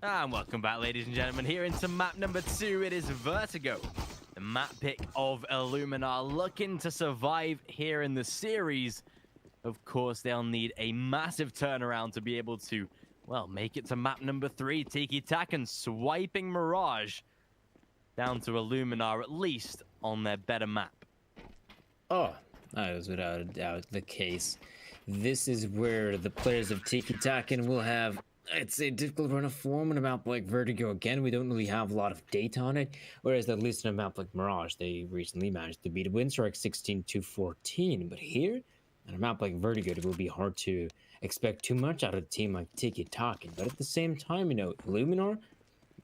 And welcome back, ladies and gentlemen, here into map number 2. It is Vertigo, the map pick of Illuminar, looking to survive here in the series. Of course, they'll need a massive turnaround to be able to, well, make it to map number 3. Tikitakan swiping Mirage down to Illuminar, at least on their better map. Oh, that is without a doubt the case. This is where the players of Tikitakan will have, I'd say, difficult run of form on a map like Vertigo. Again, we don't really have a lot of data on it, whereas at least on a map like Mirage, they recently managed to beat a win streak 16-14. But here, on a map like Vertigo, it will be hard to expect too much out of a team like Tikitakan. But at the same time, Illuminar,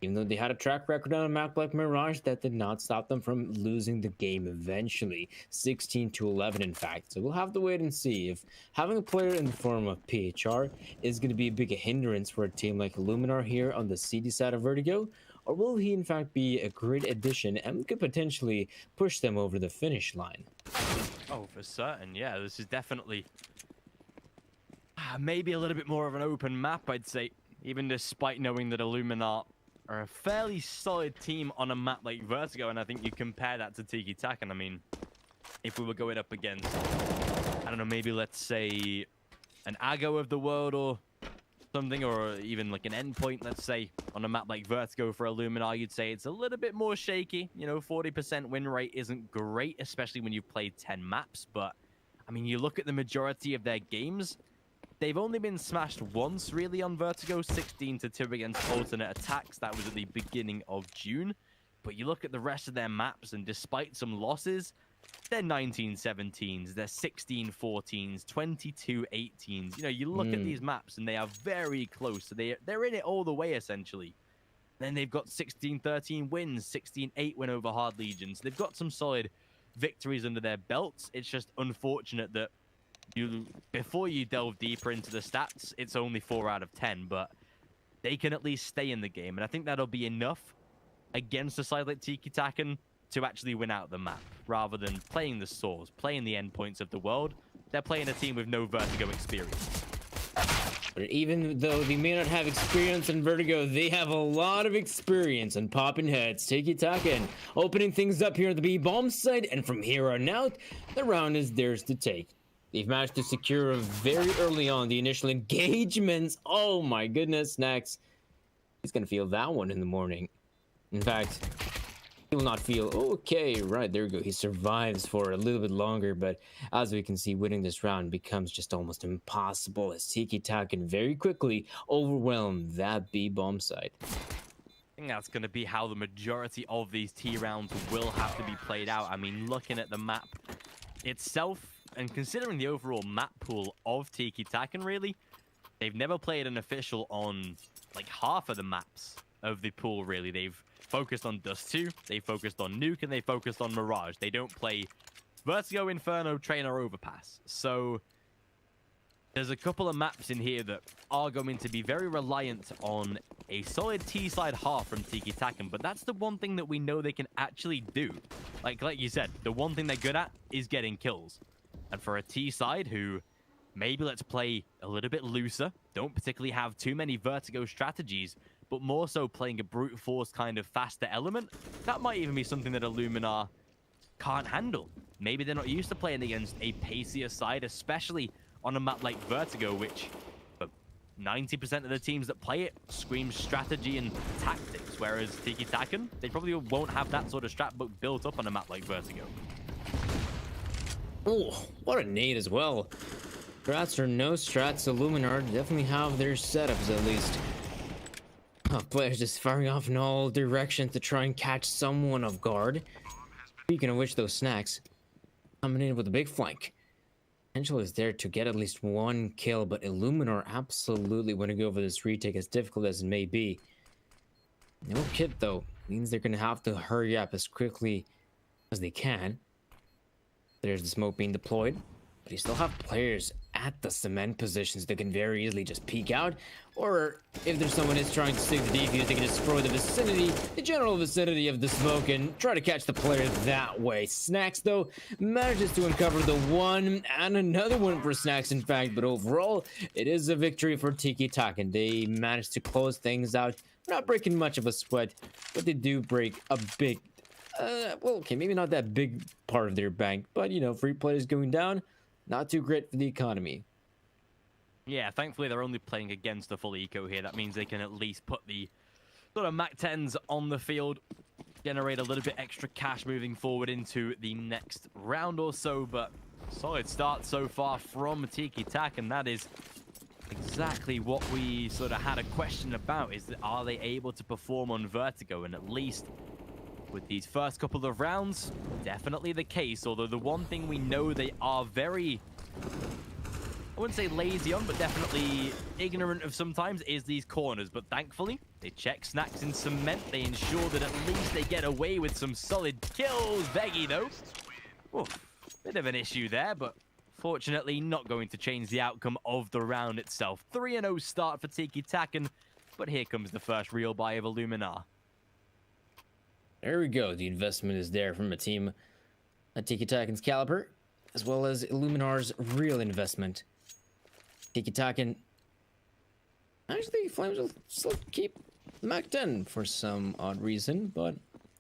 even though they had a track record on a map like Mirage, that did not stop them from losing the game eventually. 16-11, in fact. So we'll have to wait and see if having a player in the form of PHR is going to be a big hindrance for a team like Illuminar here on the CD side of Vertigo, or will he in fact be a great addition and could potentially push them over the finish line? Oh, for certain, yeah. This is definitely maybe a little bit more of an open map, I'd say, even despite knowing that Illuminar are a fairly solid team on a map like Vertigo, and I think you compare that to Tikitakan. I mean, if we were going up against, I don't know, maybe let's say an Ago of the world or something, or even like an endpoint, let's say, on a map like Vertigo for Illuminar, you'd say it's a little bit more shaky. 40% win rate isn't great, especially when you've played 10 maps, but I mean, you look at the majority of their games, they've only been smashed once, really, on Vertigo, 16-2 against alternate attacks. That was at the beginning of June. But you look at the rest of their maps, and despite some losses, they're 19-17s, they're 16-14s, 22-18s. You look at these maps, and they are very close. So they're in it all the way, essentially. Then they've got 16-13 wins, 16-8 win over Hard Legions. They've got some solid victories under their belts. It's just unfortunate that before you delve deeper into the stats, it's only 4 out of 10, but they can at least stay in the game, and I think that'll be enough against a side like Tikitakan to actually win out the map, rather than playing the Swords, playing the endpoints of the world. They're playing a team with no Vertigo experience. But even though they may not have experience in Vertigo, they have a lot of experience in popping heads. Tikitakan opening things up here at the B-bomb site, and from here on out, the round is theirs to take. They've managed to secure very early on the initial engagements. Oh my goodness, Snax. He's going to feel that one in the morning. In fact, he will not feel, okay, right, there we go. He survives for a little bit longer, but as we can see, winning this round becomes just almost impossible as Tikitakan very quickly overwhelm that B-bomb site. I think that's going to be how the majority of these T rounds will have to be played out. I mean, looking at the map itself, and considering the overall map pool of Tikitakan, really, they've never played an official on like half of the maps of the pool, really. They've focused on Dust 2, they focused on Nuke, and they focused on Mirage. They don't play Vertigo, Inferno, Train, or Overpass. So there's a couple of maps in here that are going to be very reliant on a solid T-side half from Tikitakan, but that's the one thing that we know they can actually do. Like you said, the one thing they're good at is getting kills. And for a T side who maybe let's play a little bit looser, don't particularly have too many Vertigo strategies, but more so playing a brute force kind of faster element, that might even be something that Illuminar can't handle. Maybe they're not used to playing against a pacier side, especially on a map like Vertigo, which for 90% of the teams that play it screams strategy and tactics, whereas Tikitakan, they probably won't have that sort of strat book built up on a map like Vertigo. Oh, what a nade as well. Strats or no strats, Illuminar definitely have their setups at least. Players just firing off in all directions to try and catch someone off guard. Speaking of which, those Snacks coming in with a big flank. Potential is there to get at least one kill, but Illuminar absolutely want to go for this retake, as difficult as it may be. No kit though, means they're going to have to hurry up as quickly as they can. There's the smoke being deployed, but you still have players at the cement positions that can very easily just peek out, or if there's someone who's trying to stick the defuse, they can destroy the vicinity, the general vicinity of the smoke, and try to catch the player that way. Snacks, though, manages to uncover the one and another one for Snacks, in fact, but overall, it is a victory for Tikitakan. They managed to close things out not breaking much of a sweat, but they do break a big, well, okay, maybe not that big part of their bank, but you know, free players going down, not too great for the economy. Yeah, thankfully they're only playing against a full eco here. That means they can at least put the sort of Mac 10s on the field, generate a little bit extra cash moving forward into the next round or so. But solid start so far from Tikitakan, and that is exactly what we sort of had a question about, is that are they able to perform on Vertigo? And at least with these first couple of rounds, definitely the case. Although the one thing we know they are very, I wouldn't say lazy on, but definitely ignorant of sometimes, is these corners. But thankfully, they check snacks in cement. They ensure that at least they get away with some solid kills. Veggie, though. Oof, bit of an issue there, but fortunately not going to change the outcome of the round itself. 3-0 start for Tikitakan, but here comes the first real buy of Illuminar. There we go. The investment is there from a team at Tikitakan's caliber, as well as Illuminar's real investment. Tikitakan, actually, Flames will still keep the Mac 10 for some odd reason, but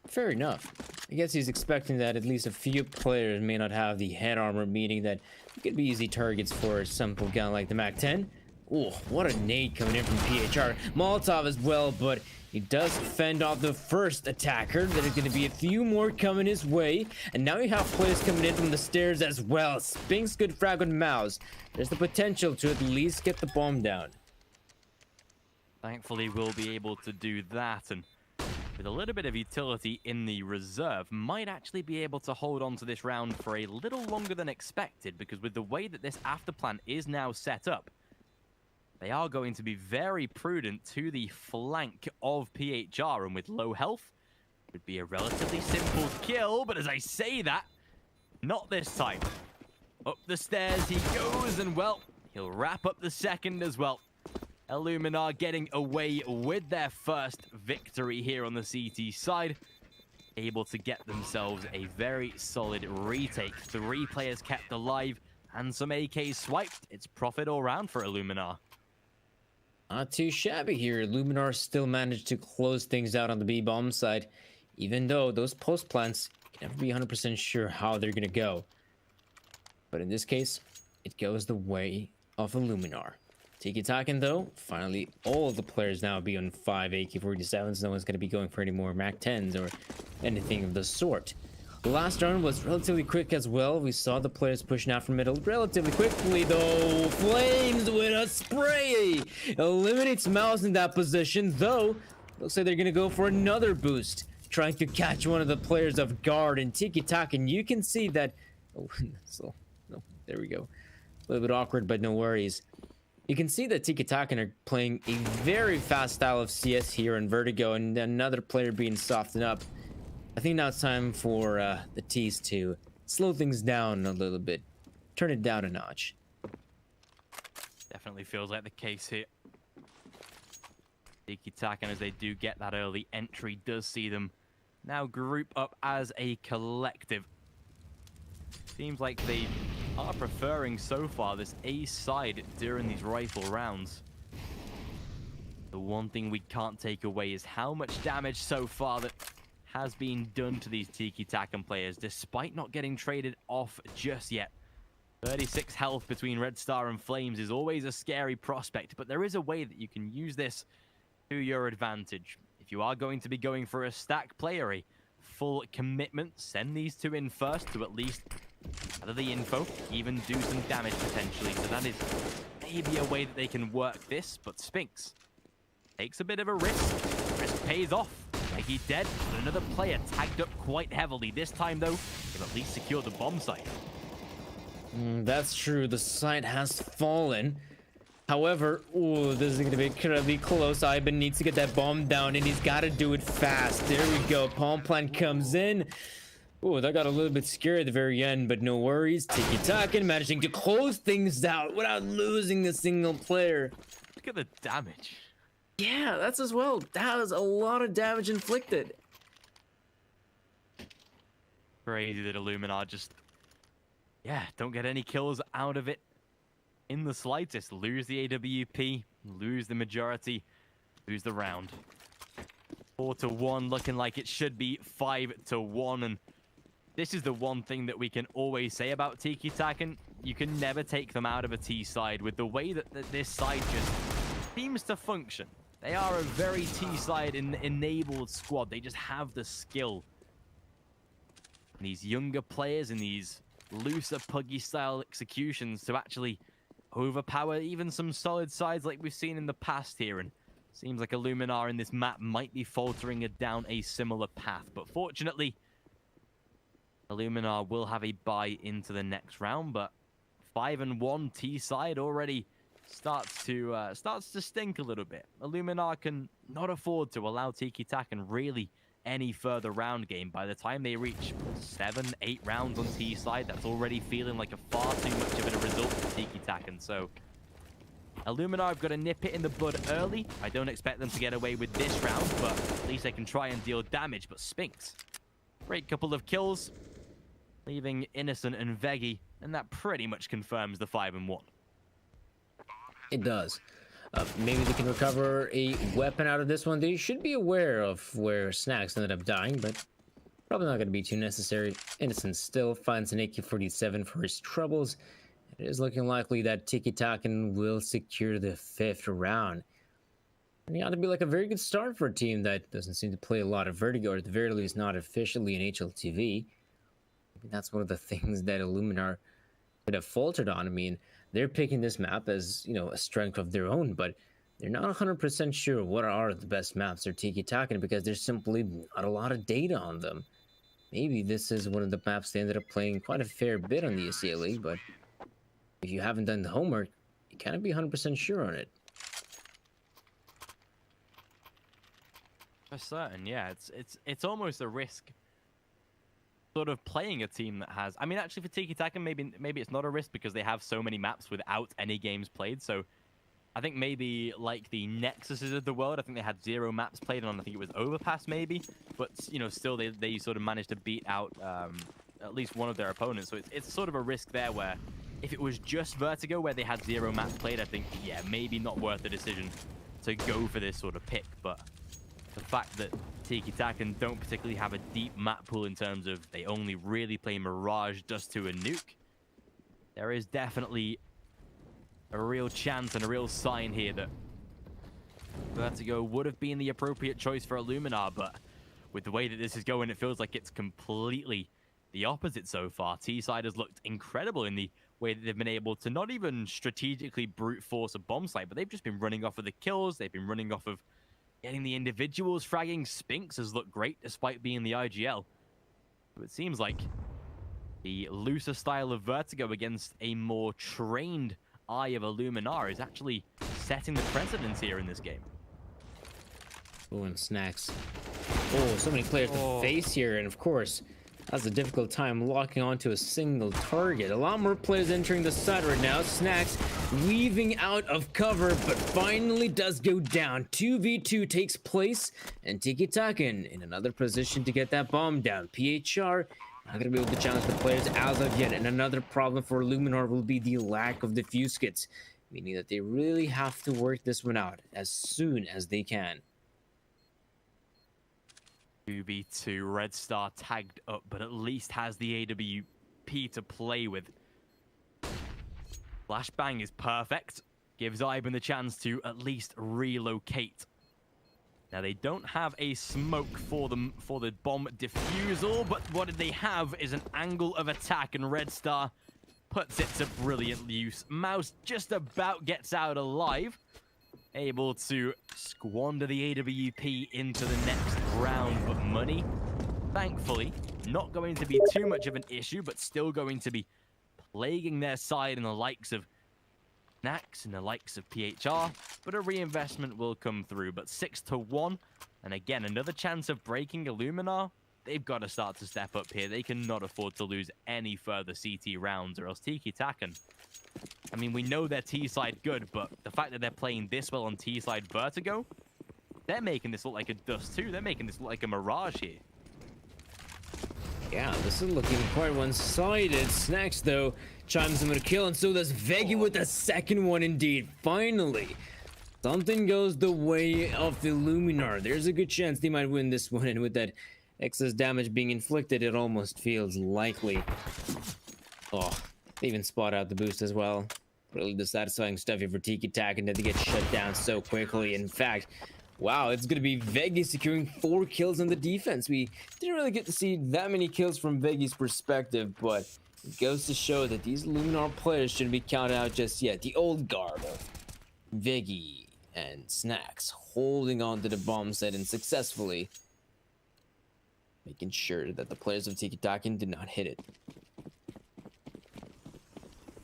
fair enough. I guess he's expecting that at least a few players may not have the head armor, meaning that could be easy targets for a simple gun like the Mac 10. Oh, what a nade coming in from PHR. Molotov as well, but he does fend off the first attacker. There's going to be a few more coming his way. And now you have players coming in from the stairs as well. Spinks good frag on Mouse. There's the potential to at least get the bomb down. Thankfully, we'll be able to do that. And with a little bit of utility in the reserve, might actually be able to hold on to this round for a little longer than expected. Because with the way that this after plan is now set up, they are going to be very prudent to the flank of PHR, and with low health, it would be a relatively simple kill, but as I say that, not this time. Up the stairs he goes, and well, he'll wrap up the second as well. Illuminar getting away with their first victory here on the CT side, able to get themselves a very solid retake. 3 players kept alive, and some AKs swiped. It's profit all round for Illuminar. Not too shabby here. Illuminar still managed to close things out on the B-bomb side, even though those post plants can never be 100% sure how they're gonna go. But in this case, it goes the way of Illuminar. Tikitakan, though, finally all of the players now be on 5 AK-47s. No one's gonna be going for any more Mac 10s or anything of the sort. The last round was relatively quick as well. We saw the players pushing out from middle relatively quickly, though. Flames with a spray eliminates Mouse in that position, though. Looks like they're gonna go for another boost, trying to catch one of the players off guard. And Tikitakan, you can see that. Oh, so no, there we go. A little bit awkward, but no worries. You can see that Tikitakan are playing a very fast style of CS here in Vertigo, and another player being softened up. I think now it's time for the T's to slow things down a little bit. Turn it down a notch. Definitely feels like the case here. Tikitakan, as they do get that early entry, does see them now group up as a collective. Seems like they are preferring so far this A side during these rifle rounds. The one thing we can't take away is how much damage so far that has been done to these Tikitakan players, despite not getting traded off just yet. 36 health between Red Star and Flames is always a scary prospect, but there is a way that you can use this to your advantage. If you are going to be going for a stack player, a full commitment, send these 2 in first to at least gather the info, even do some damage potentially. So that is maybe a way that they can work this, but Spinks takes a bit of a risk. Risk pays off. Leggy dead, but another player tagged up quite heavily. This time, though, they've at least secured the bomb site. That's true. The site has fallen. However, ooh, this is going to be incredibly close. Ivan needs to get that bomb down, and he's got to do it fast. There we go. Palm plant comes in. Ooh, that got a little bit scary at the very end, but no worries. Tikitakan managing to close things out without losing a single player. Look at the damage. Yeah, that's as well. That was a lot of damage inflicted. Crazy that Illuminar just, don't get any kills out of it in the slightest. Lose the AWP, lose the majority, lose the round. 4-1, looking like it should be 5-1. And this is the one thing that we can always say about Tikitakan. You can never take them out of a T side with the way that this side just seems to function. They are a very T side enabled squad. They just have the skill. And these younger players and these looser, puggy style executions to actually overpower even some solid sides like we've seen in the past here. And seems like Illuminar in this map might be faltering it down a similar path. But fortunately, Illuminar will have a bye into the next round. But 5-1 T side already starts to stink a little bit. Illuminar can not afford to allow Tikitakan really any further round game. By the time they reach 7-8 rounds on T side, that's already feeling like a far too much of a result for Tikitakan. So Illuminar have got to nip it in the bud early. I don't expect them to get away with this round, but at least they can try and deal damage. But Spinks, great couple of kills, leaving Innocent and Veggie, and that pretty much confirms the 5-1. It does. Maybe they can recover a weapon out of this one. They should be aware of where Snacks ended up dying, but probably not going to be too necessary. Innocent still finds an AK-47 for his troubles. It is looking likely that Tikitakan will secure the 5th round. And it ought to be like a very good start for a team that doesn't seem to play a lot of Vertigo, or at the very least not officially in HLTV. Maybe that's one of the things that Illuminar could have faltered on. I mean, they're picking this map as, you know, a strength of their own, but they're not 100% sure what are the best maps for Tikitakan because there's simply not a lot of data on them. Maybe this is one of the maps they ended up playing quite a fair bit on the ACL League, but if you haven't done the homework, you can't be 100% sure on it. For certain, yeah. It's almost a risk sort of playing a team that has... I mean, actually, for Tikitakan, maybe it's not a risk because they have so many maps without any games played. So I think maybe like the Nexuses of the world, I think they had 0 maps played on, I think it was Overpass maybe. But, you know, still they sort of managed to beat out at least one of their opponents. So it's sort of a risk there where if it was just Vertigo where they had 0 maps played, I think, yeah, maybe not worth the decision to go for this sort of pick. But the fact that Tikitakan don't particularly have a deep map pool in terms of they only really play Mirage, Dust 2, and Nuke, there is definitely a real chance and a real sign here that Vertigo would have been the appropriate choice for Illuminar, but with the way that this is going, it feels like it's completely the opposite so far. T-side has looked incredible in the way that they've been able to not even strategically brute force a bomb site, but they've just been running off of the kills, they've been running off of getting the individuals fragging. Spinks has looked great despite being the IGL. But it seems like the looser style of Vertigo against a more trained eye of Illuminar is actually setting the precedence here in this game. Oh, and Snacks. Oh, so many players to face here, and of course, has a difficult time locking onto a single target. A lot more players entering the side right now. Snacks weaving out of cover, but finally does go down. 2v2 takes place, and Tikitakan in another position to get that bomb down. PHR not going to be able to challenge the players as of yet, and another problem for Illuminar will be the lack of diffuse kits, meaning that they really have to work this one out as soon as they can. 2v2, Red Star tagged up, but at least has the AWP to play with. Flashbang is perfect. Gives Ivan the chance to at least relocate. Now, they don't have a smoke for the bomb defusal, but what they have is an angle of attack, and Red Star puts it to brilliant use. Mouse just about gets out alive, able to squander the AWP into the next round of money. Thankfully, not going to be too much of an issue, but still going to be plaguing their side in the likes of Nax and the likes of PHR, but a reinvestment will come through. But 6-1, and again, another chance of breaking Illuminar. They've got to start to step up here. They cannot afford to lose any further CT rounds, or else Tikitakan, I mean, we know they're T-side good, but the fact that they're playing this well on T-side Vertigo, they're making this look like a Dust 2. They're making this look like a Mirage here. Yeah, this is looking quite one-sided. Snacks, though, chimes in with a kill, and so does Veggie with the second one indeed. Finally, Something goes the way of Illuminar. There's a good chance they might win this one, and with that excess damage being inflicted, it almost feels likely. Oh, they even spot out the boost as well. Really dissatisfying stuff here for Tikitakan that they get shut down so quickly. In fact, wow, it's going to be Veggie securing 4 kills on the defense. We didn't really get to see that many kills from Veggie's perspective, but it goes to show that these Illuminar players shouldn't be counted out just yet. The old guard of Veggie and Snacks holding on to the bomb set and successfully making sure that the players of Tikitakan did not hit it.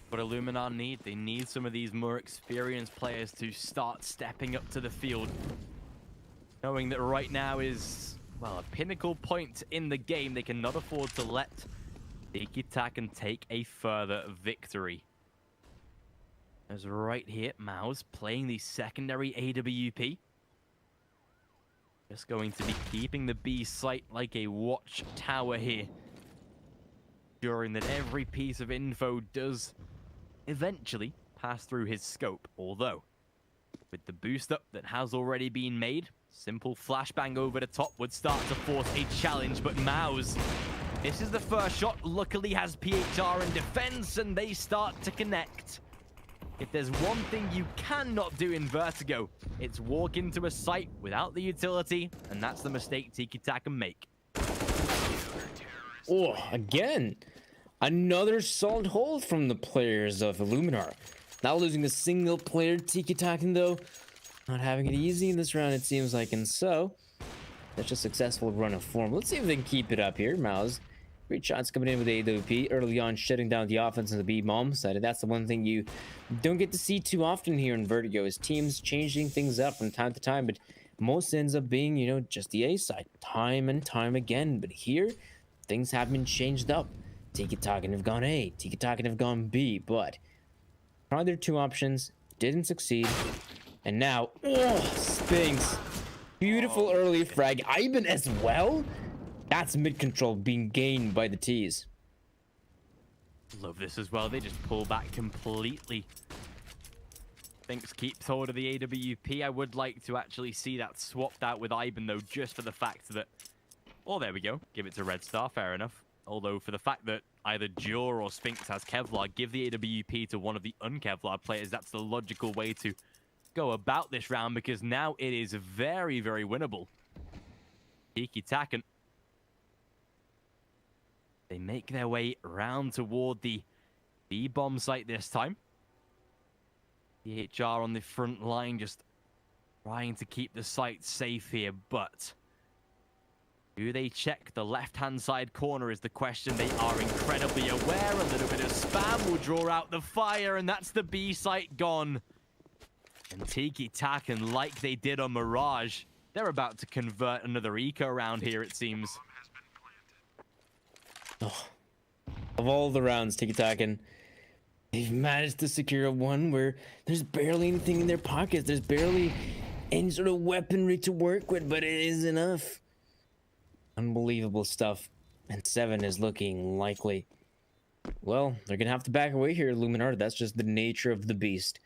What Illuminar need, they need some of these more experienced players to start stepping up to the field. Knowing that right now is, well, a pinnacle point in the game. They cannot afford to let Tikitakan take a further victory. As right here, Mao's playing the secondary AWP. Just going to be keeping the B site like a watchtower here. Ensuring that every piece of info does eventually pass through his scope. Although, with the boost up that has already been made, simple flashbang over the top would start to force a challenge. But Mao's, this is the first shot, luckily has PHR in defense, and they start to connect. If there's one thing you cannot do in Vertigo, it's walk into a site without the utility, and that's the mistake Tikitakan make. Oh, again, another solid hold from the players of Illuminar. Not losing a single player. Tikitakan, though, not having it easy in this round, it seems like, and so that's a successful run of form. Let's see if they can keep it up here. Mouse, great shots coming in with the AWP early on, shutting down the offense on the B bomb side. And that's the one thing you don't get to see too often here in Vertigo, is teams changing things up from time to time, but most ends up being, you know, just the A side time and time again. But here, things have been changed up. Tikitakan have gone A, Tikitakan have gone B, but tried their 2 options, didn't succeed, and now, oh, Spinks, beautiful early frag. Ivan as well. That's mid control being gained by the T's. Love this as well. They just pull back completely. Spinks keeps hold of the AWP. I would like to actually see that swapped out with Ivan, though, just for the fact that... Oh, there we go. Give it to Red Star. Fair enough. Although, for the fact that either Jor or Spinks has Kevlar, give the AWP to one of the un-Kevlar players. That's the logical way to go about this round, because now it is very, very winnable. Tikitakan, they make their way round toward the B-bomb site this time. DHR on the front line, just trying to keep the site safe here, but do they check the left-hand side corner is the question. They are incredibly aware. A little bit of spam will draw out the fire, and that's the B site gone. And Tikitakan, like they did on Mirage, they're about to convert another eco round here, it seems. Oh, of all the rounds, Tikitakan, they've managed to secure one where there's barely anything in their pockets. There's barely any sort of weaponry to work with, but it is enough. Unbelievable stuff. And 7 is looking likely. Well, they're gonna have to back away here, Illuminar. That's just the nature of the beast.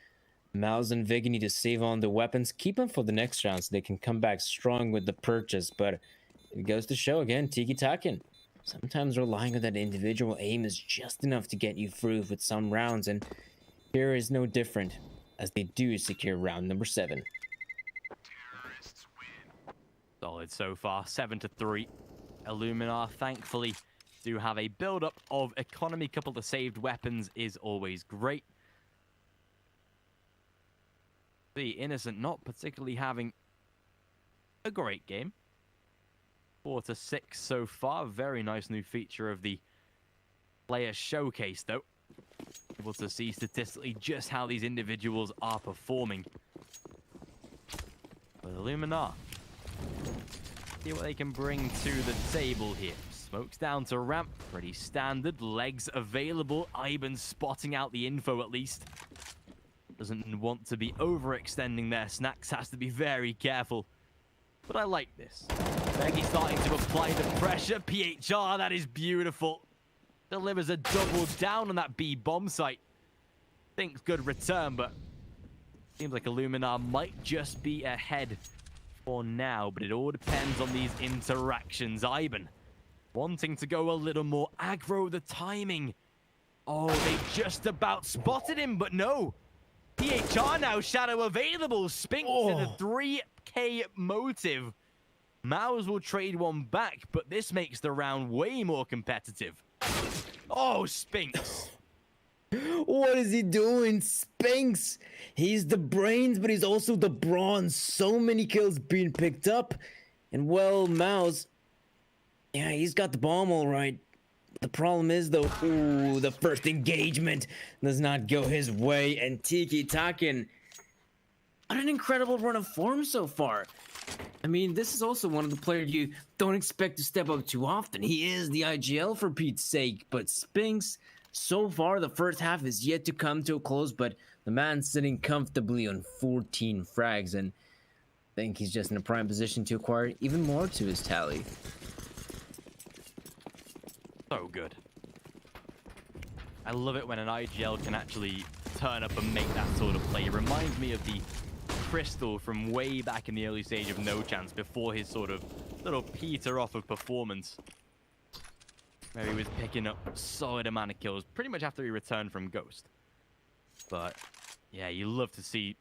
Mouse and Vig need to save on the weapons, keep them for the next round so they can come back strong with the purchase. But it goes to show again, Tikitakan, sometimes relying on that individual aim is just enough to get you through with some rounds, and here is no different, as they do secure round number 7. Solid so far, 7-3. Illuminar, thankfully, do have a build-up of economy. Couple of saved weapons is always great. The Innocent not particularly having a great game. 4-6 so far. Very nice new feature of the player showcase, though. Able to see statistically just how these individuals are performing. But Illuminar, see what they can bring to the table here. Smokes down to ramp, pretty standard. Legs available. Ivan spotting out the info at least. Doesn't want to be overextending their Snacks, has to be very careful. But I like this. Veggie starting to apply the pressure. PHR, that is beautiful. Delivers a double down on that B bomb site. Thinks good return, but Seems like Illuminar might just be ahead for now, but it all depends on these interactions. Ivan wanting to go a little more aggro, the timing. Oh, they just about spotted him, but no. PHR now shadow available. Spinks in a 3k motive. Mouse will trade one back, but this makes the round way more competitive. Oh, Spinks. What is he doing? Spinks! He's the brains, but he's also the brawn. So many kills being picked up. And well, Mouse, yeah, he's got the bomb all right. The problem is, though, ooh, the first engagement does not go his way. And Tikitakan, what an incredible run of form so far. I mean, this is also one of the players you don't expect to step up too often. He is the IGL for Pete's sake, but Spinks, so far the first half is yet to come to a close, but the man's sitting comfortably on 14 frags, and I think he's just in a prime position to acquire even more to his tally. So good. I love it when an IGL can actually turn up and make that sort of play. It reminds me of the Crystal from way back in the early stage of No Chance, before his sort of little peter off of performance, where he was picking up a solid amount of kills pretty much after he returned from Ghost. But yeah, you love to see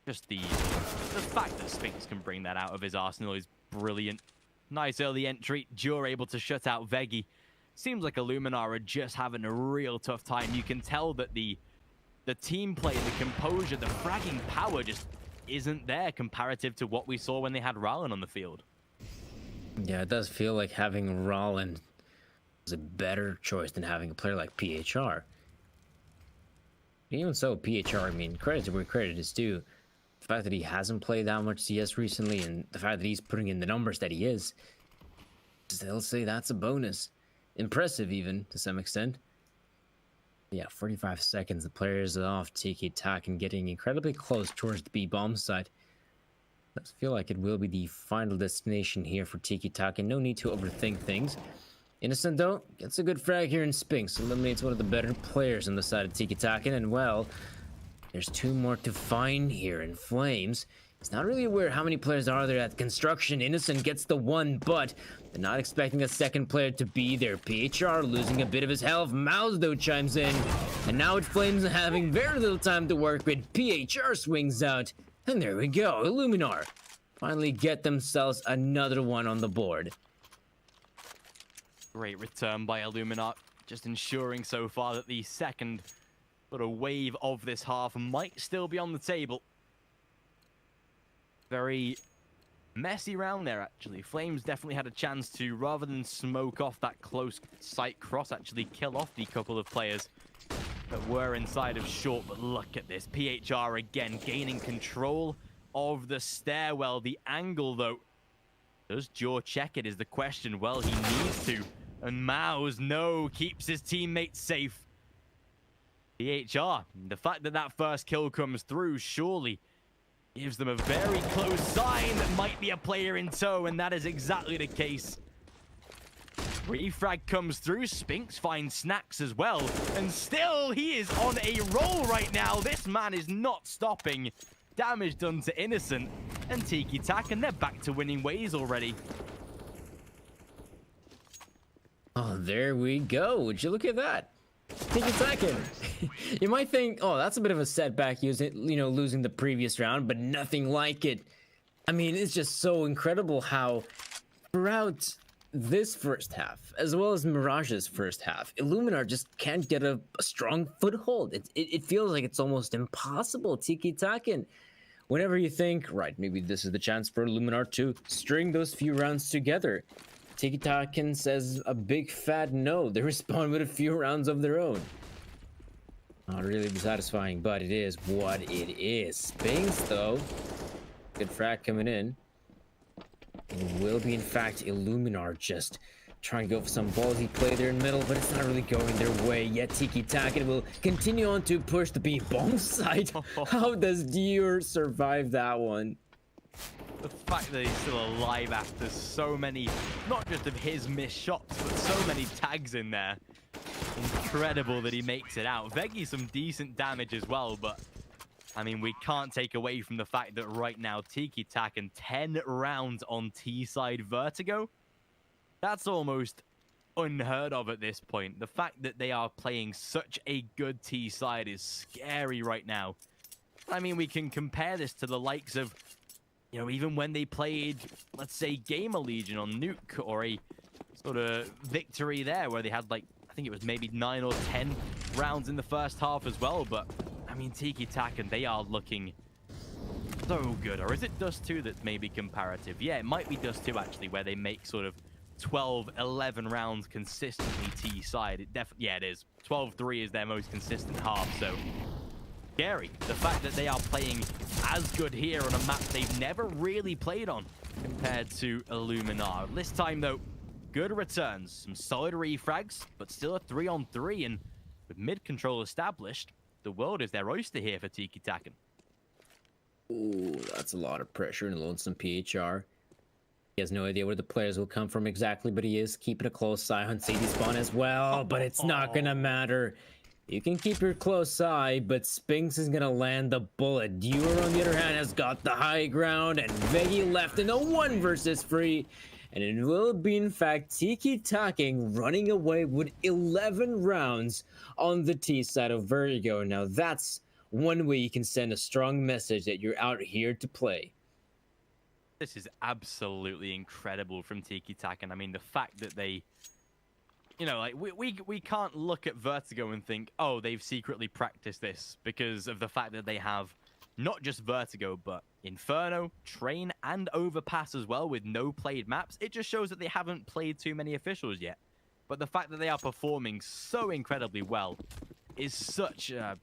just the fact that Spinks can bring that out of his arsenal is brilliant. Nice early entry. Jure able to shut out Veggie. Seems like Illuminar are just having a real tough time. You can tell that the team play, the composure, the fragging power just isn't there comparative to what we saw when they had Rallen on the field. Yeah, it does feel like having Rallen is a better choice than having a player like PHR. Even so, PHR, I mean, credit to where credit is due. The fact that he hasn't played that much CS recently, and the fact that he's putting in the numbers that he is, they'll say that's a bonus. Impressive, even, to some extent. Yeah, 45 seconds. The players off Tikitakan getting incredibly close towards the B-bomb site. Does feel like it will be the final destination here for Tikitakan. No need to overthink things. Innocent, though, gets a good frag here in Spinks. Eliminates one of the better players on the side of Tikitakan. And, well, there's two more to find here in Flames. It's not really aware how many players are there at construction. Innocent gets the one, but they're not expecting a second player to be there. PHR losing a bit of his health. Mouse, though, chimes in. And now it Flames having very little time to work with. PHR swings out. And there we go. Illuminar finally get themselves another one on the board. Great return by Illuminar. Just ensuring so far that the second sort of wave of this half might still be on the table. Very messy round there, actually. Flames definitely had a chance to, rather than smoke off that close sight cross, actually kill off the couple of players that were inside of short. But look at this. PHR again gaining control of the stairwell. The angle, though. Does Jaw check it is the question. Well, he needs to. And Mouse, no, keeps his teammates safe. PHR, the fact that that first kill comes through, surely gives them a very close sign that might be a player in tow, and that is exactly the case. Refrag comes through, Spinks finds snacks as well, and still he is on a roll right now. This man is not stopping. Damage done to Innocent, and Tikitakan, they're back to winning ways already. Oh, there we go. Would you look at that? Tikitakan. You might think, oh, that's a bit of a setback, losing the previous round, but nothing like it. I mean, it's just so incredible how throughout this first half, as well as Mirage's first half, Illuminar just can't get a strong foothold. It feels like it's almost impossible. Tikitakan, whenever you think, right, maybe this is the chance for Illuminar to string those few rounds together, Tikitakan says a big fat no. They respond with a few rounds of their own. Not really satisfying, but it is what it is. Spinks, though. Good frag coming in. It will be, in fact, Illuminar just trying to go for some ballsy play there in the middle, but it's not really going their way yet. Tikitakan will continue on to push the B-bomb side. How does Dior survive that one? The fact that he's still alive after so many, not just of his missed shots, but so many tags in there. Incredible that he makes it out. Veggie some decent damage as well, but I mean, we can't take away from the fact that right now, Tikitakan 10 rounds on T-side Vertigo. That's almost unheard of at this point. The fact that they are playing such a good T-side is scary right now. I mean, we can compare this to the likes of, you know, even when they played, let's say, Gamer Legion on Nuke, or a sort of victory there where they had, like, I think it was maybe 9 or 10 rounds in the first half as well. But, I mean, Tikitakan, they are looking so good. Or is it Dust 2 that's maybe comparative? Yeah, it might be Dust 2, actually, where they make sort of 12, 11 rounds consistently T-side. Yeah, it is. 12-3 is their most consistent half, so scary. The fact that they are playing as good here on a map they've never really played on compared to Illuminar. This time, though, good returns. Some solid refrags, but still a 3-on-3, and with mid-control established, the world is their oyster here for Tikitakan. Ooh, that's a lot of pressure in Lonesome PHR. He has no idea where the players will come from exactly, but he is keeping a close eye on CD spawn as well. But it's not gonna matter. You can keep your close eye, but Spinks is gonna land the bullet. Dewar, on the other hand, has got the high ground, and Veggie left in a 1 versus 3. And it will be, in fact, Tikitakan running away with 11 rounds on the T side of Vertigo. Now, that's one way you can send a strong message that you're out here to play. This is absolutely incredible from Tikitakan. I mean, the fact that they, you know, like, we can't look at Vertigo and think, oh, they've secretly practiced this, because of the fact that they have not just Vertigo, but Inferno, Train, and Overpass as well, with no played maps. It just shows that they haven't played too many officials yet. But the fact that they are performing so incredibly well is such a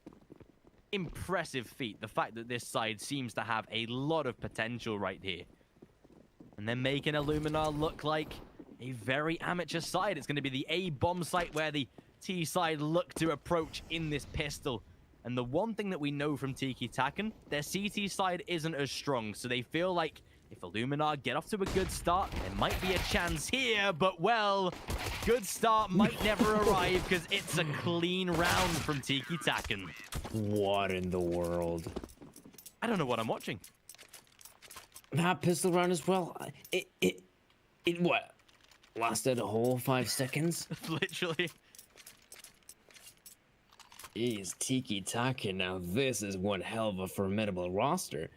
impressive feat. The fact that this side seems to have a lot of potential right here. And they're making Illuminar look like a very amateur side. It's going to be the A bomb site where the T side look to approach in this pistol. And the one thing that we know from Tikitakan, their CT side isn't as strong. So they feel like if Illuminar get off to a good start, there might be a chance here. But, well, good start might never arrive because it's a clean round from Tikitakan. What in the world? I don't know what I'm watching. That pistol round as well. It what? Lasted a whole 5 seconds? Literally. Jeez, Tikitakan, now this is one hell of a formidable roster.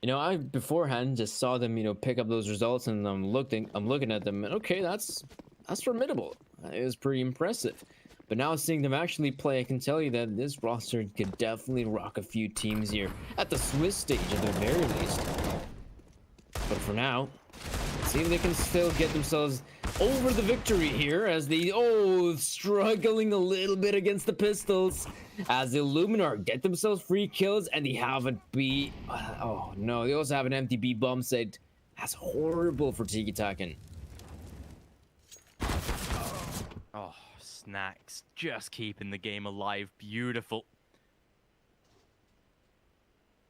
You know, I beforehand just saw them, you know, pick up those results, and I'm looking at them, and okay, that's formidable. It was pretty impressive. But now seeing them actually play, I can tell you that this roster could definitely rock a few teams here at the Swiss stage at the very least. But for now, see if they can still get themselves over the victory here as they, struggling a little bit against the pistols as the Illuminar get themselves free kills, and they have a B. Oh no, they also have an empty B bomb site. That's horrible for Tikitakan. Oh, Snacks just keeping the game alive. Beautiful.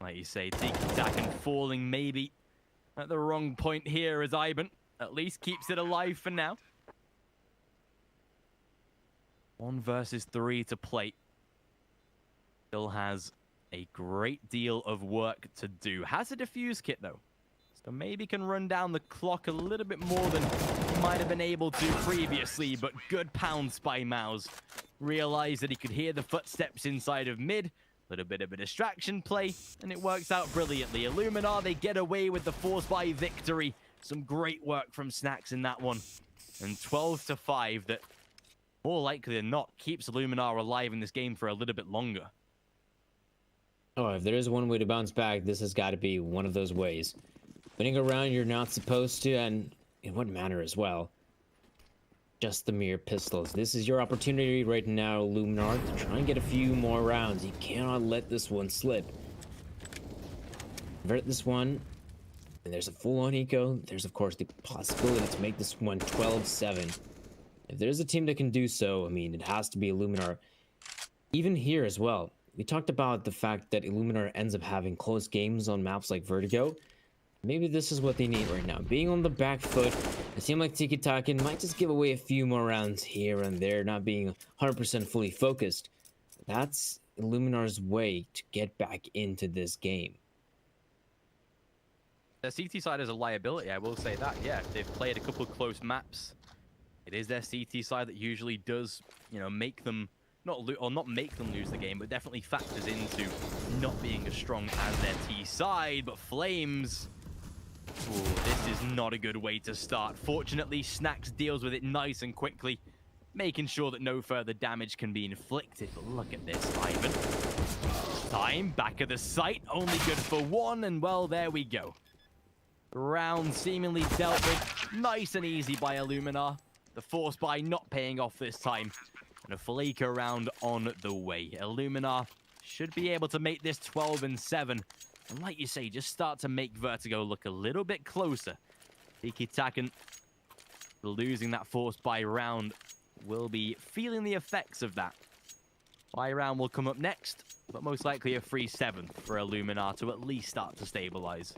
Like you say, Tikitakan falling maybe at the wrong point here as Iban at least keeps it alive for now. 1 versus 3 to play. Still has a great deal of work to do. Has a defuse kit though, so maybe can run down the clock a little bit more than he might have been able to previously. But good pounds by Mouse. Realized that he could hear the footsteps inside of mid. Little bit of a distraction play, and it works out brilliantly. Illuminar, they get away with the force by victory. Some great work from Snacks in that one. And 12-5, that more likely than not keeps Illuminar alive in this game for a little bit longer. Oh, if there is one way to bounce back, this has got to be one of those ways. Winning around you're not supposed to, and in what manner as well. Just the mere pistols. This is your opportunity right now, Illuminar, to try and get a few more rounds. You cannot let this one slip. Convert this one, and there's a full-on eco. There's, of course, the possibility to make this one 12-7. If there's a team that can do so, I mean, it has to be Illuminar. Even here as well. We talked about the fact that Illuminar ends up having close games on maps like Vertigo. Maybe this is what they need right now. Being on the back foot, it seems like Tikitakan might just give away a few more rounds here and there, not being 100% fully focused. That's Illuminar's way to get back into this game. Their CT side is a liability, I will say that. Yeah, they've played a couple of close maps. It is their CT side that usually does, you know, make them not make them lose the game, but definitely factors into not being as strong as their T side. But Flames, ooh, this is not a good way to start. Fortunately, Snacks deals with it nice and quickly, making sure that no further damage can be inflicted. But look at this, Ivan. Time back at the site, only good for one, and well, there we go. Round seemingly dealt with, nice and easy by Illuminar. The force buy not paying off this time, and a Flaker round on the way. Illuminar should be able to make this 12-7, and like you say, just start to make Vertigo look a little bit closer. Tikitakan losing that force buy round will be feeling the effects of that. Buy round will come up next, but most likely a free 7th for Illuminar to at least start to stabilize.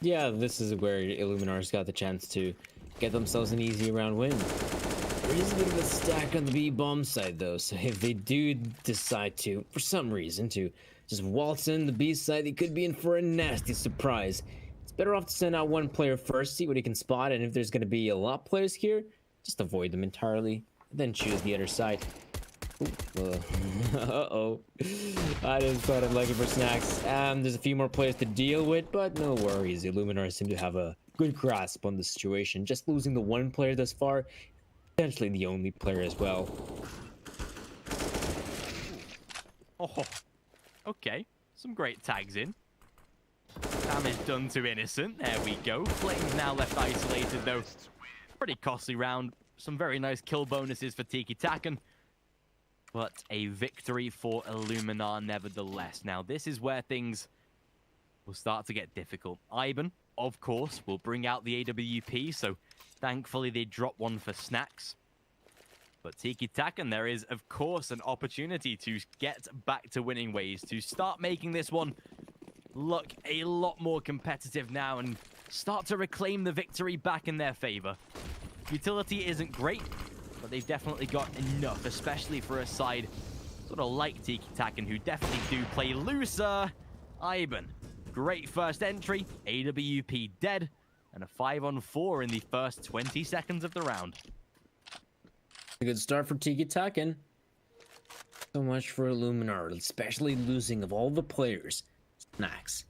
Yeah, this is where Illuminar's got the chance to get themselves an easy round win. There is a bit of a stack on the B bomb side though, so if they do decide to, for some reason, to just waltz in the B side, they could be in for a nasty surprise. It's better off to send out one player first, see what he can spot, and if there's going to be a lot of players here, just avoid them entirely, then choose the other side. Uh-oh. I just thought I'm lucky for Snacks. There's a few more players to deal with, but no worries. The Illuminars seem to have a good grasp on the situation. Just losing the one player thus far, potentially the only player as well. Oh, okay. Some great tags in. Damage done to Innocent. There we go. Flames now left isolated, though. Pretty costly round. Some very nice kill bonuses for Tikitakan. But a victory for Illuminar nevertheless. Now, this is where things will start to get difficult. Ivan, of course, will bring out the AWP, so thankfully they drop one for Snacks. But Tikitakan, there is, of course, an opportunity to get back to winning ways, to start making this one look a lot more competitive now and start to reclaim the victory back in their favor. Utility isn't great, but they've definitely got enough, especially for a side sort of like Tikitakan, who definitely do play looser. Ivan, great first entry, AWP dead, and a 5-on-4 in the first 20 seconds of the round. A good start for Tikitakan. So much for Illuminar, especially losing of all the players. Snacks.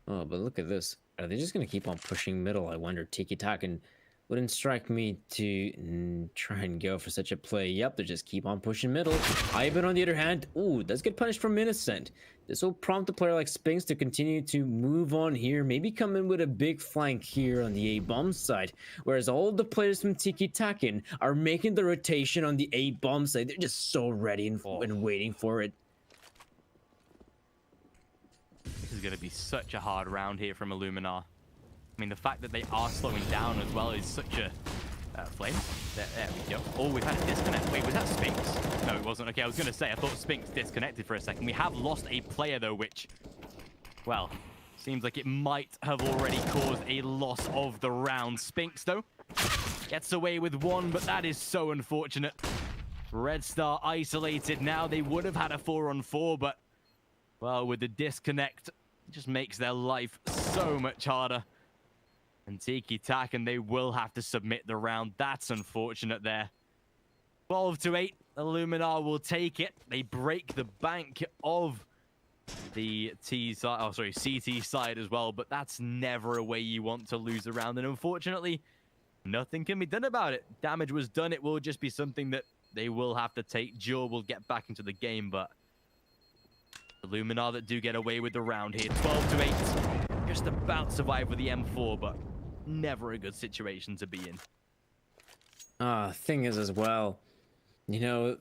Oh, but look at this. Are they just going to keep on pushing middle? I wonder. Tikitakan wouldn't strike me to try and go for such a play. Yep, they just keep on pushing middle. Ivan, on the other hand, ooh, does get punished from Innocent. This will prompt a player like Spinks to continue to move on here. Maybe come in with a big flank here on the A-bomb side. Whereas all the players from Tikitakan are making the rotation on the A-bomb side. They're just so ready and waiting for it. This is going to be such a hard round here from Illuminar. I mean, the fact that they are slowing down as well is such a... Flame? There we go. Oh, we've had a disconnect. Wait, was that Spinks? No, it wasn't. Okay, I was going to say, I thought Spinks disconnected for a second. We have lost a player, though, which... Well, seems like it might have already caused a loss of the round. Spinks, though, gets away with one, but that is so unfortunate. Red Star isolated now. They would have had a 4-on-4, but... Well, with the disconnect, it just makes their life so much harder. And Tikitakan, they will have to submit the round. That's unfortunate there. 12-8. Illuminar will take it. They break the bank of the CT side as well. But that's never a way you want to lose a round. And unfortunately, nothing can be done about it. Damage was done. It will just be something that they will have to take. Jewel will get back into the game, but Illuminar that do get away with the round here. 12-8. Just about survive with the M4, but never a good situation to be in. Thing is as well, you know,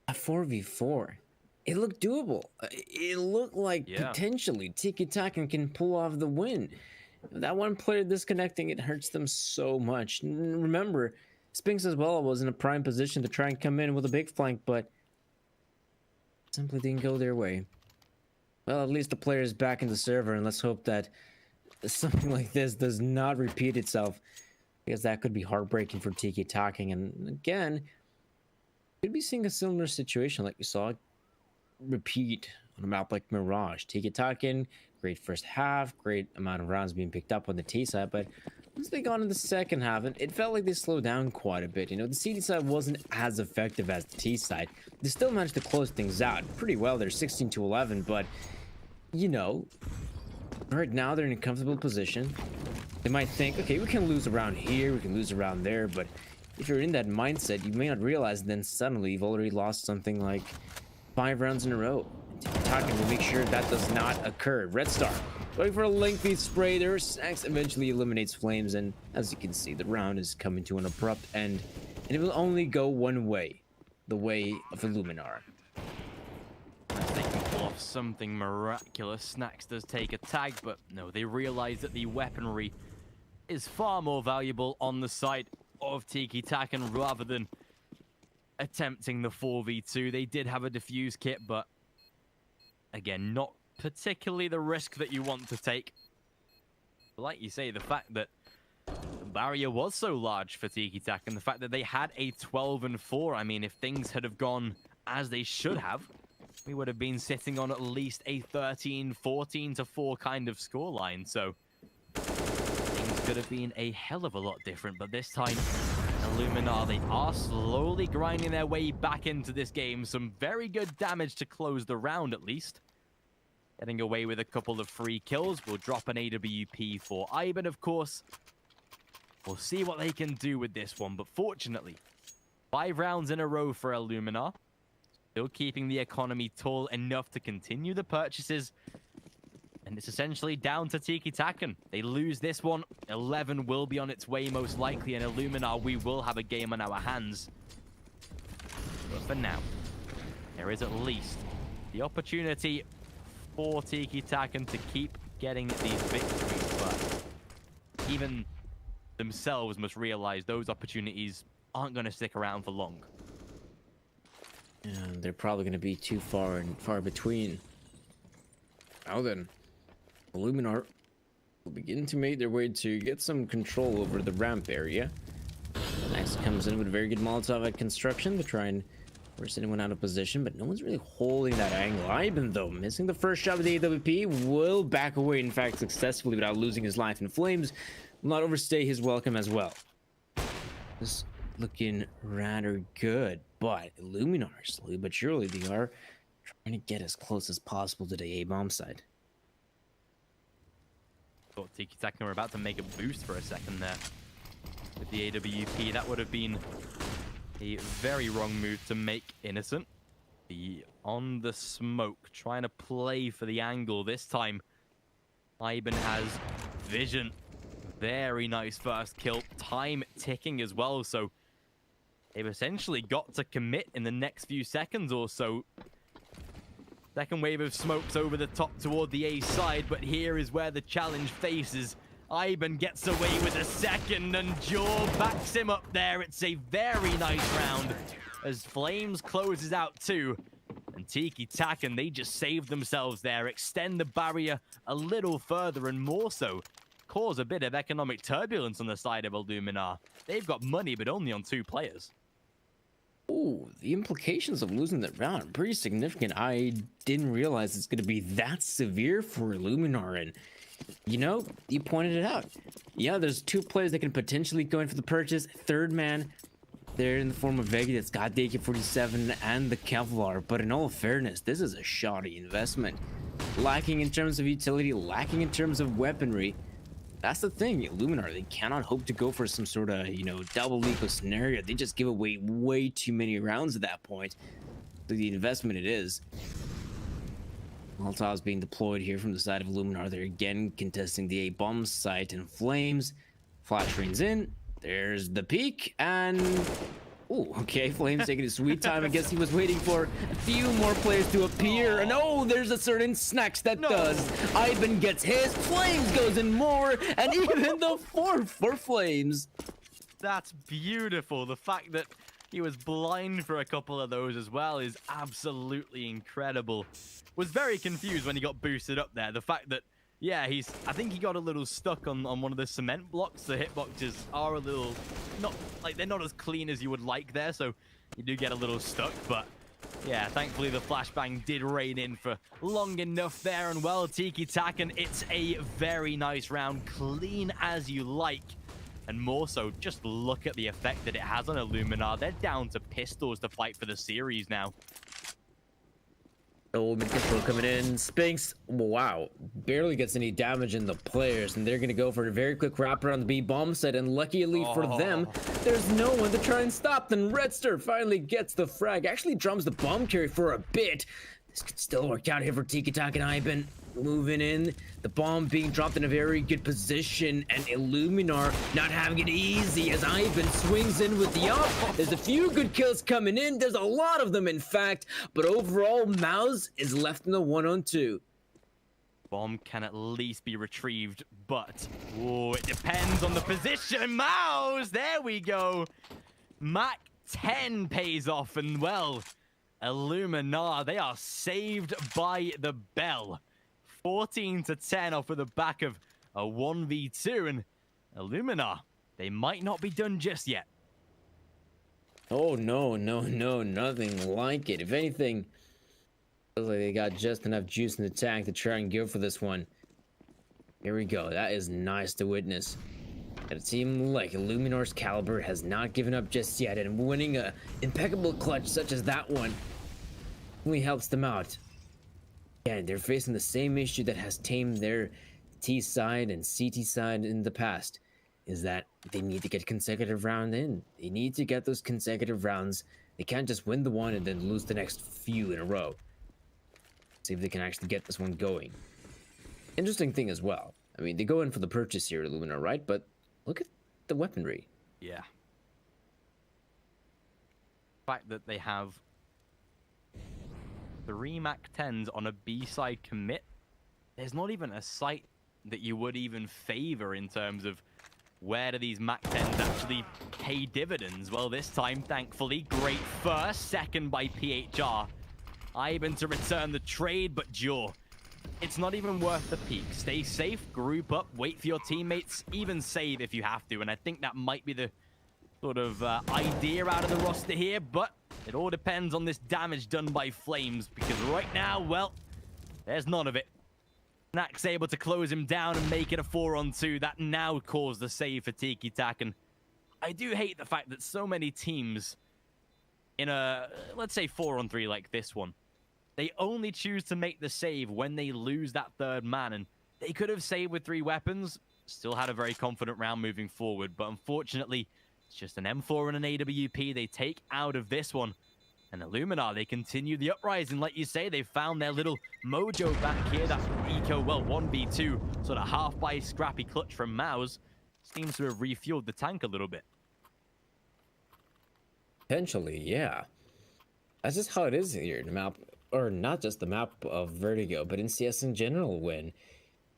a 4v4, it looked doable. It looked like potentially Tikitakan can pull off the win. That one player disconnecting, it hurts them so much. Remember, Spinks as well was in a prime position to try and come in with a big flank, but simply didn't go their way. Well, at least the player is back in the server, and let's hope that something like this does not repeat itself, because that could be heartbreaking for Tikitakan. And again, Could be seeing a similar situation like we saw repeat on a map like Mirage. Tikitakan, great first half, great amount of rounds being picked up on the T side, but once they got in the second half, it felt like they slowed down quite a bit. You know, the CD side wasn't as effective as the T side. They still managed to close things out pretty well. They're 16-11, but you know, right now they're in a comfortable position. They might think, okay, we can lose around here, we can lose around there, but if you're in that mindset, you may not realize then suddenly you've already lost something like 5 rounds in a row. Tikitakan will make sure that does not occur. Red Star going for a lengthy spray there. Sax eventually eliminates Flames, and as you can see, the round is coming to an abrupt end, and it will only go one way, the way of Illuminar. If they can pull off something miraculous, Snax does take a tag, but no, they realize that the weaponry is far more valuable on the side of Tikitakan rather than attempting the 4v2. They did have a defuse kit, but again, not particularly the risk that you want to take. Like you say, the fact that the barrier was so large for Tikitakan, the fact that they had a 12-4, I mean, if things had have gone as they should have, we would have been sitting on at least a 13-14-4 kind of scoreline, so things could have been a hell of a lot different, but this time Illuminar, they are slowly grinding their way back into this game. Some very good damage to close the round, at least. Getting away with a couple of free kills. We'll drop an AWP for Ivan, of course. We'll see what they can do with this one, but fortunately, 5 rounds in a row for Illuminar. Still keeping the economy tall enough to continue the purchases. And it's essentially down to Tikitakan. They lose this one, 11 will be on its way most likely, and Illuminar, we will have a game on our hands. But for now, there is at least the opportunity for Tikitakan to keep getting these victories, but even themselves must realize those opportunities aren't going to stick around for long. And they're probably going to be too far between. Now then, Illuminar will begin to make their way to get some control over the ramp area. Next comes in with a very good Molotov at construction to try and force anyone out of position, but no one's really holding that angle. Ivan, though, missing the first shot with the AWP, will back away, in fact, successfully without losing his life in flames. Will not overstay his welcome as well. This looking rather good, but Illuminar, slowly but surely, they are trying to get as close as possible to the A-bomb side. Thought Tikitakan were about to make a boost for a second there with the AWP. That would have been a very wrong move to make. Innocent. The on the smoke, trying to play for the angle this time. Ivan has vision. Very nice first kill. Time ticking as well, so they've essentially got to commit in the next few seconds or so. Second wave of smokes over the top toward the A side, but here is where the challenge faces. Ivan gets away with a second, and Jaw backs him up there. It's a very nice round as Flames closes out too. And Tikitakan, they just save themselves there, extend the barrier a little further, and more so, cause a bit of economic turbulence on the side of Illuminar. They've got money, but only on 2 players. Ooh, the implications of losing that round are pretty significant. I didn't realize it's going to be that severe for Illuminar, and you know, you pointed it out. Yeah, there's 2 players that can potentially go in for the purchase. Third man there in the form of Vega that's got the AK-47 and the Kevlar, but in all fairness, this is a shoddy investment. Lacking in terms of utility, lacking in terms of weaponry. That's the thing, Illuminar, they cannot hope to go for some sort of, you know, double eco scenario. They just give away way too many rounds at that point. So the investment it is. Molotovs being deployed here from the side of Illuminar. They're again contesting the A-bomb site in flames. Flash rains in. There's the peak, and oh, okay, Flames taking his sweet time. I guess he was waiting for a few more players to appear. And oh, there's a certain Snax that does. Ivan gets his. Flames goes in more, and even the 4 for Flames. That's beautiful. The fact that he was blind for a couple of those as well is absolutely incredible. Was very confused when he got boosted up there. The fact that, yeah, I think he got a little stuck on one of the cement blocks. The hitboxes are a little, they're not as clean as you would like there. So you do get a little stuck, but yeah, thankfully the flashbang did rain in for long enough there. And well, Tikitakan, it's a very nice round, clean as you like. And more so, just look at the effect that it has on Illuminar. They're down to pistols to fight for the series now. Oh, mid-control coming in. Spinks, wow, barely gets any damage in the players, and they're going to go for a very quick wrap around the B-bomb set, and luckily for them, there's no one to try and stop them. Red Star finally gets the frag, actually drums the bomb carry for a bit. This could still work out here for Tikitakan. I've been moving in, the bomb being dropped in a very good position, and Illuminar not having it easy as Ivan swings in with the up. There's a few good kills coming in, there's a lot of them in fact, but overall Mouse is left in the 1-on-2. Bomb can at least be retrieved, but it depends on the position. Mouse, there we go. Mac 10 pays off, and well, Illuminar, they are saved by the bell. 14-10 off of the back of a 1v2, and Illuminar, they might not be done just yet. Oh no, nothing like it. If anything, feels like they got just enough juice in the tank to try and go for this one. Here we go, that is nice to witness. And a team like Illuminar's caliber has not given up just yet, and winning a impeccable clutch such as that one only helps them out. And they're facing the same issue that has tamed their T side and CT side in the past, is that they need to get consecutive round in. They need to get those consecutive rounds. They can't just win the one and then lose the next few in a row. See if they can actually get this one going. Interesting thing as well. I mean, they go in for the purchase here, Illuminar, right? But look at the weaponry. Yeah. The fact that they have 3 Mac 10s on a B-side commit, there's not even a site that you would even favor in terms of where do these Mac 10s actually pay dividends. Well, this time, thankfully, great first, second by PHR. Ivan to return the trade, but Jaw, it's not even worth the peak. Stay safe, group up, wait for your teammates, even save if you have to. And I think that might be the sort of idea out of the roster here, but it all depends on this damage done by Flames, because right now, well, there's none of it. Nak's able to close him down and make it a 4-on-2. That now caused the save for Tikitakan. I do hate the fact that so many teams in a, let's say 4-on-3 like this one, they only choose to make the save when they lose that third man, and they could have saved with 3 weapons, still had a very confident round moving forward, but unfortunately, it's just an M4 and an AWP they take out of this one. And Illuminar, they continue the uprising. Like you say, they found their little mojo back here. That eco, well, 1v2, sort of half by scrappy clutch from Mouse. Seems to have refueled the tank a little bit. Potentially, yeah. That's just how it is here in the map, or not just the map of Vertigo, but in CS in general, when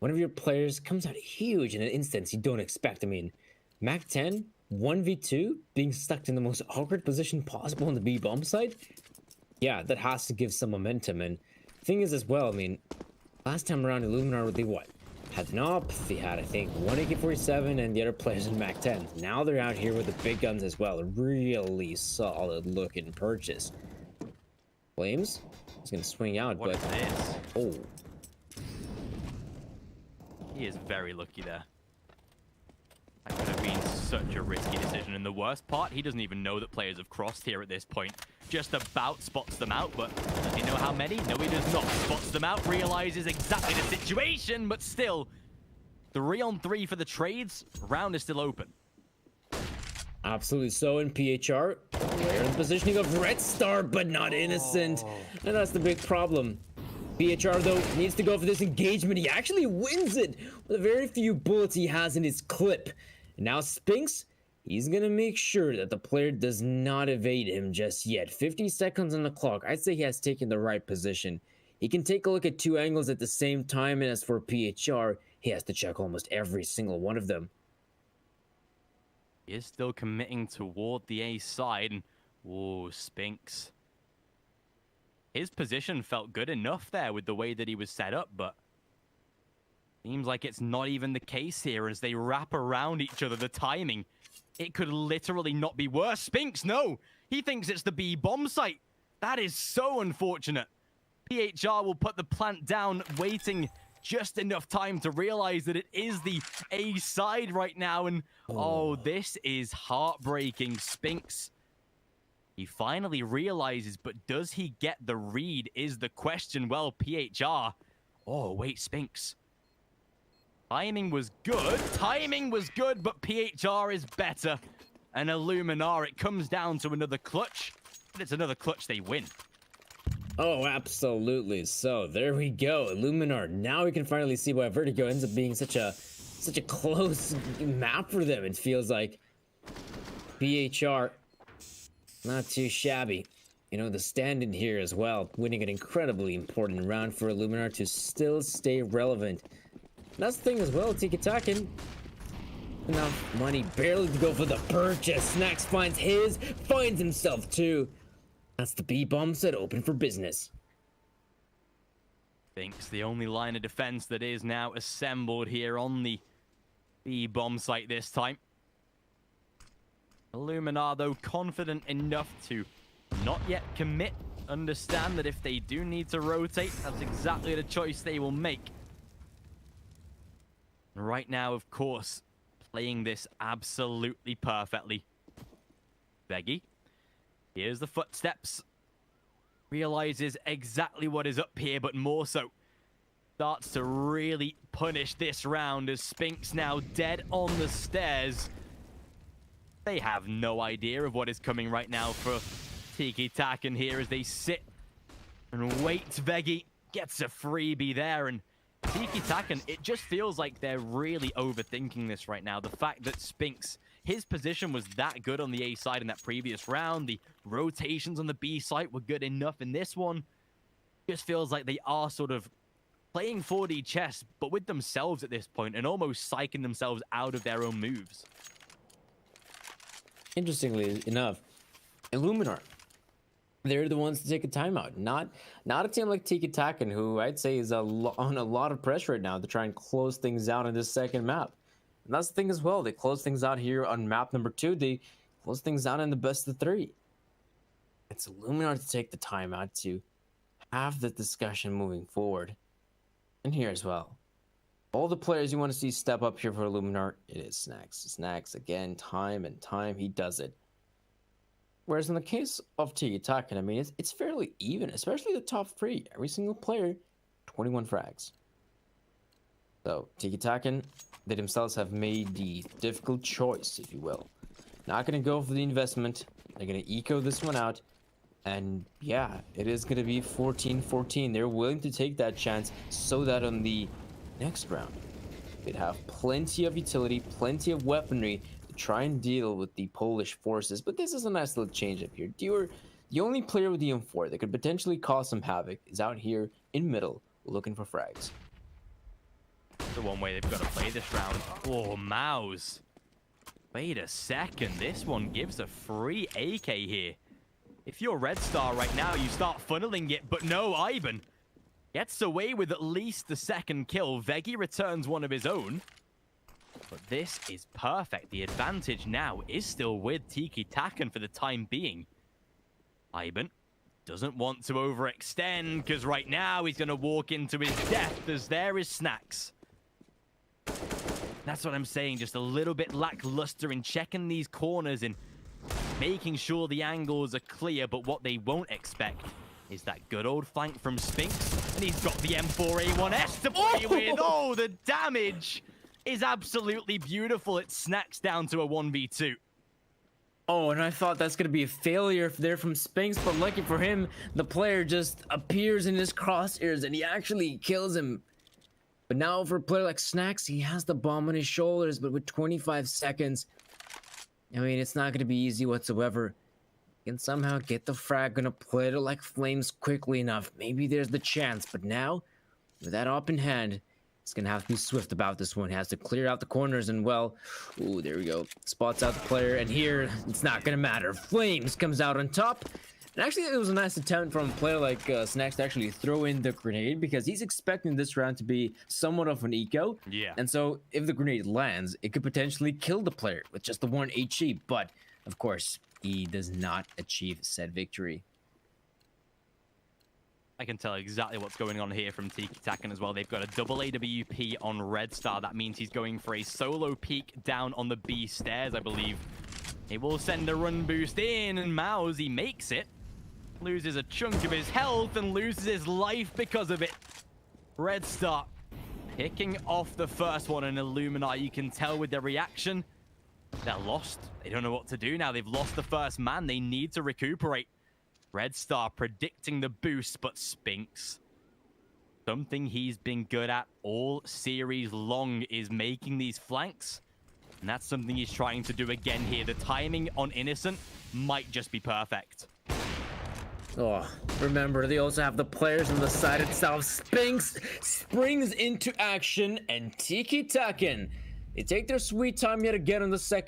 one of your players comes out huge in an instance you don't expect. I mean, Mac 10, 1v2, being stuck in the most awkward position possible on the B-bomb side? Yeah, that has to give some momentum. And thing is as well, I mean, last time around Illuminar, they what? Had an op, they had, I think, 1 AK-47 and the other players in Mac 10. Now they're out here with the big guns as well. A really solid looking purchase. Flames? He's gonna swing out, What but... is this? Oh. He is very lucky there. That could have been such a risky decision. And the worst part, he doesn't even know that players have crossed here at this point. Just about spots them out, but does he know how many? No, he does not. Spots them out, realizes exactly the situation, but still, 3-on-3 for the trades. Round is still open. Absolutely so in PHR. They're in the positioning of Red Star, but not Innocent. And that's the big problem. PHR, though, needs to go for this engagement. He actually wins it with the very few bullets he has in his clip. And now Spinks, he's going to make sure that the player does not evade him just yet. 50 seconds on the clock. I'd say he has taken the right position. He can take a look at 2 angles at the same time, and as for PHR, he has to check almost every single one of them. He is still committing toward the A side. And, oh, Spinks. His position felt good enough there with the way that he was set up, but seems like it's not even the case here as they wrap around each other. The timing, it could literally not be worse. Spinks, no! He thinks it's the B bomb site. That is so unfortunate. PHR will put the plant down, waiting just enough time to realize that it is the A side right now. And oh, this is heartbreaking. Spinks, he finally realizes, but does he get the read is the question. Well, PHR. Oh, wait, Spinks. Timing was good. Timing was good, but PHR is better. And Illuminar, it comes down to another clutch. But it's another clutch they win. Oh, absolutely. So there we go. Illuminar. Now we can finally see why Vertigo ends up being such a close map for them. It feels like PHR, not too shabby. You know, the stand-in here as well, winning an incredibly important round for Illuminar to still stay relevant. That's the thing as well, Tikitakan. Enough money barely to go for the purchase. Snacks finds himself too. That's the B-bomb set open for business. Thinks the only line of defense that is now assembled here on the B-bomb site this time. Illuminar, though, confident enough to not yet commit. Understand that if they do need to rotate, that's exactly the choice they will make. Right now, of course, playing this absolutely perfectly. Veggie, here's the footsteps. Realizes exactly what is up here, but more so starts to really punish this round as Spinks now dead on the stairs. They have no idea of what is coming right now for Tikitakan here as they sit and wait. Veggie gets a freebie there, and Tikitakan, it just feels like they're really overthinking this right now. The fact that Spinks, his position was that good on the A side in that previous round. The rotations on the B side were good enough in this one. Just feels like they are sort of playing 4D chess, but with themselves at this point and almost psyching themselves out of their own moves. Interestingly enough, Illuminar, they're the ones to take a timeout. Not a team like Tikitakan, who I'd say is on a lot of pressure right now to try and close things out on this second map. And that's the thing as well. They close things out here on map number 2. They close things out in the best of 3. It's Illuminar to take the timeout to have the discussion moving forward. And here as well. All the players you want to see step up here for Illuminar, it is Snacks. Snacks, again, time and time, he does it. Whereas in the case of Tikitakan, I mean, it's fairly even, especially the top 3. Every single player, 21 frags. So, Tikitakan, they themselves have made the difficult choice, if you will. Not going to go for the investment. They're going to eco this one out. And yeah, it is going to be 14-14. They're willing to take that chance so that on the next round, they'd have plenty of utility, plenty of weaponry to try and deal with the Polish forces. But this is a nice little change up here. The only player with the M4 that could potentially cause some havoc is out here in middle looking for frags. The one way they've got to play this round. Oh, Mouse. Wait a second. This one gives a free AK here. If you're Red Star right now, you start funneling it. But no, Ivan gets away with at least the second kill. Veggie returns one of his own. But this is perfect. The advantage now is still with Tikitakan for the time being. Ivan doesn't want to overextend because right now he's going to walk into his death as there is Snacks. That's what I'm saying. Just a little bit lackluster in checking these corners and making sure the angles are clear. But what they won't expect is that good old flank from Spinks. And he's got the M4A1S to play with. Oh, the damage is absolutely beautiful. It Snacks down to a 1v2. Oh, and I thought that's going to be a failure there from Spinks, but lucky for him, the player just appears in his crosshairs and he actually kills him. But now for a player like Snacks, he has the bomb on his shoulders, but with 25 seconds, I mean, it's not going to be easy whatsoever. He can somehow get the frag, gonna play it like flames quickly enough. Maybe there's the chance, but now, with that op in hand, he's gonna have to be swift about this one. He has to clear out the corners and, well, ooh, there we go. Spots out the player, and here, it's not gonna matter. Flames comes out on top. And actually, it was a nice attempt from a player like Snacks to actually throw in the grenade, because he's expecting this round to be somewhat of an eco. Yeah. And so, if the grenade lands, it could potentially kill the player with just the one HE, but, of course, he does not achieve said victory. I can tell exactly what's going on here from Tikitakan as well. They've got a double AWP on Red Star. That means he's going for a solo peek down on the B stairs, I believe. He will send a run boost in, and Mouse, he makes it. Loses a chunk of his health and loses his life because of it. Red Star picking off the first one, and Illuminar, you can tell with their reaction, they're lost. They don't know what to do now. They've lost the first man. They need to recuperate. Red Star predicting the boost, but Spinks, something he's been good at all series long, is making these flanks. And that's something he's trying to do again here. The timing on Innocent might just be perfect. Oh, remember, they also have the players on the side itself. Spinks springs into action, and Tikitakan, they take their sweet time yet again on the second